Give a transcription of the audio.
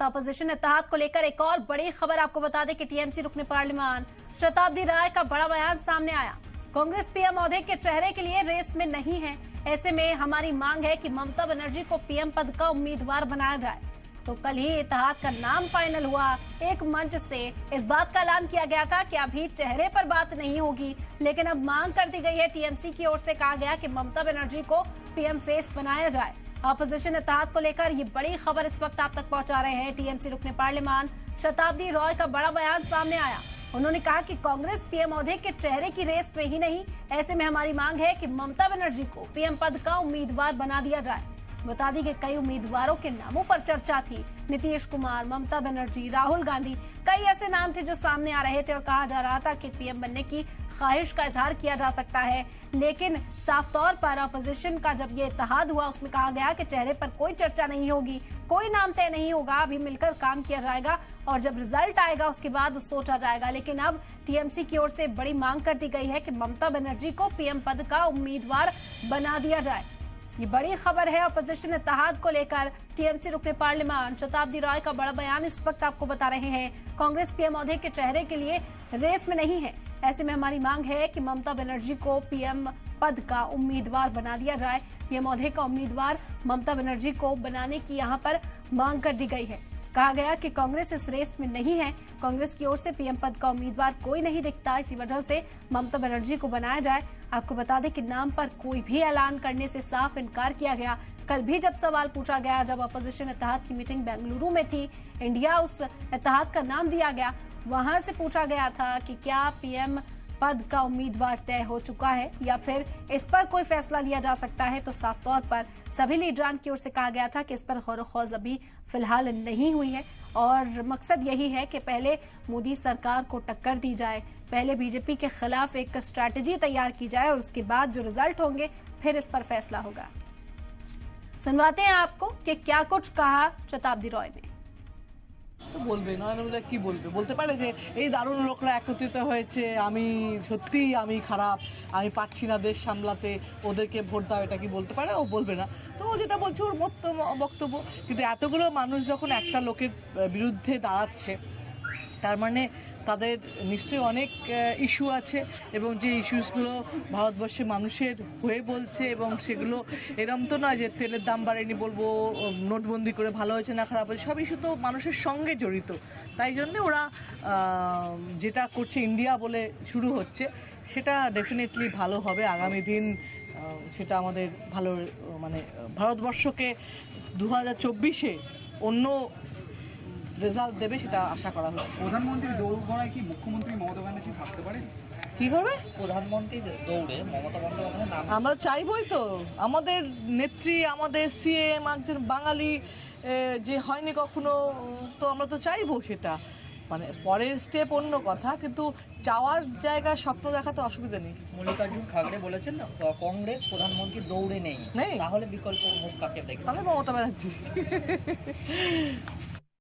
वक्त अपोजिशन इत्तेहाद को लेकर एक और बड़ी खबर आपको बता दें कि टीएमसी रुकने पार्लियामान शताब्दी राय का बड़ा बयान सामने आया। कांग्रेस पीएम ओहदे के चेहरे के लिए रेस में नहीं है, ऐसे में हमारी मांग है कि ममता बनर्जी को पीएम पद का उम्मीदवार बनाया जाए। तो कल ही इत्तेहाद का नाम फाइनल हुआ। एक मंच से इस बात का ऐलान किया गया था कि अभी चेहरे पर बात नहीं होगी, लेकिन अब मांग कर दी गई है। टीएमसी की ओर से कहा गया कि ममता बनर्जी को पीएम फेस बनाया जाए। अपोजिशन इत्तेहाद को लेकर ये बड़ी खबर इस वक्त आप तक पहुंचा रहे हैं। टीएमसी रुकने पार्लियामान शताब्दी राय का बड़ा बयान सामने आया। उन्होंने कहा कि कांग्रेस पीएम ओहदे के चेहरे की रेस में ही नहीं, ऐसे में हमारी मांग है कि ममता बनर्जी को पीएम पद का उम्मीदवार बना दिया जाए। बता दी कि कई उम्मीदवारों के नामों पर चर्चा थी। नीतीश कुमार, ममता बनर्जी, राहुल गांधी, कई ऐसे नाम थे जो सामने आ रहे थे और कहा जा रहा था कि पीएम बनने की ख्वाहिश का इजहार किया जा सकता है। लेकिन साफ तौर पर अपोजिशन का जब ये इत्तेहाद हुआ उसमें कहा गया कि चेहरे पर कोई चर्चा नहीं होगी, कोई नाम तय नहीं होगा, अभी मिलकर काम किया जाएगा और जब रिजल्ट आएगा उसके बाद सोचा जाएगा। लेकिन अब टीएमसी की ओर से बड़ी मांग कर दी गई है कि ममता बनर्जी को पीएम पद का उम्मीदवार बना दिया जाए। ये बड़ी खबर है अपोजिशन इत्तेहाद को लेकर। टीएमसी रुकने पार्लियामान शताब्दी राय का बड़ा बयान इस वक्त आपको बता रहे हैं। कांग्रेस पीएम ओहदे के चेहरे के लिए रेस में नहीं है, ऐसे में हमारी मांग है कि ममता बनर्जी को पीएम पद का उम्मीदवार बना दिया जाए। पीएम ओहदे का उम्मीदवार ममता बनर्जी को बनाने की यहाँ पर मांग कर दी गई है। कहा गया कि कांग्रेस इस रेस में नहीं है, कांग्रेस की ओर से पीएम पद का उम्मीदवार कोई नहीं दिखता, इसी वजह से ममता बनर्जी को बनाया जाए। आपको बता दें कि नाम पर कोई भी ऐलान करने से साफ इनकार किया गया। कल भी जब सवाल पूछा गया, जब अपोजिशन इत्तेहाद की मीटिंग बेंगलुरु में थी, इंडिया उस इत्तेहाद का नाम दिया गया, वहां से पूछा गया था कि क्या पीएम पद का उम्मीदवार तय हो चुका है या फिर इस पर कोई फैसला लिया जा सकता है। तो साफ तौर पर सभी लीडरान की ओर से कहा गया था कि इस पर गौर-ओ-खौज अभी फिलहाल नहीं हुई है और मकसद यही है कि पहले मोदी सरकार को टक्कर दी जाए, पहले बीजेपी के खिलाफ एक स्ट्रैटेजी तैयार की जाए और उसके बाद जो रिजल्ट होंगे फिर इस पर फैसला होगा। सुनवाते हैं आपको कि क्या कुछ कहा शताब्दी रॉय ने। তো বলবে নরেন্দ্র কি বলবে, বলতে পারে যে এই দারুণ লোকরা একত্রিত হয়েছে, আমি সত্যিই আমি খারাপ, আমি পারছি না দেশ সামলাতে, ওদেরকে ভোট দাও, এটা কি বলতে পারে? ও বলবে না। তো ও যেটা বলছে ওর বক্তব্য। কিন্তু এতগুলো মানুষ যখন একটা লোকের বিরুদ্ধে দাঁড়াচ্ছে, তার মানে তাদের নিশ্চয়ই অনেক ইস্যু আছে এবং যে ইস্যুসগুলো ভারতবর্ষের মানুষের হয়ে বলছে এবং সেগুলো এরম তো নয় যে তেলের দাম বাড়েনি বলবো, নোটবন্দি করে ভালো হয়েছে না খারাপ হয়েছে, সব ইস্যু তো মানুষের সঙ্গে জড়িত। তাই জন্য ওরা যেটা করছে ইন্ডিয়া বলে শুরু হচ্ছে সেটা ডেফিনেটলি ভালো হবে আগামী দিন। সেটা আমাদের ভালো মানে ভারতবর্ষকে 2024-এ অন্য রেজাল্ট দেবে সেটা আশা করা হচ্ছে। প্রধানমন্ত্রী দৌড়গড়ায় কি মুখ্যমন্ত্রী মমতা ব্যানার্জি থাকতে পারেন? কি করবে প্রধানমন্ত্রী দৌড়ে মমতা বন্দ্যোপাধ্যায়ের নাম? আমরা চাইবই তো। আমাদের নেত্রী, আমাদের সিএম একজন বাঙালি যে হয়নি কখনো, তো আমরা তো চাইবো সেটা। মানে পরের স্টেপ অন্য কথা, কিন্তু চাওয়ার জায়গায় স্বপ্ন দেখাতে অসুবিধা নেই। মল্লিকার্জুন খাগড়ে বলেছেন না কংগ্রেস প্রধানমন্ত্রী দৌড়ে নেই, তাহলে বিকল্প মুখ কাকে দেখবে? তাহলে মমতা ব্যানার্জি।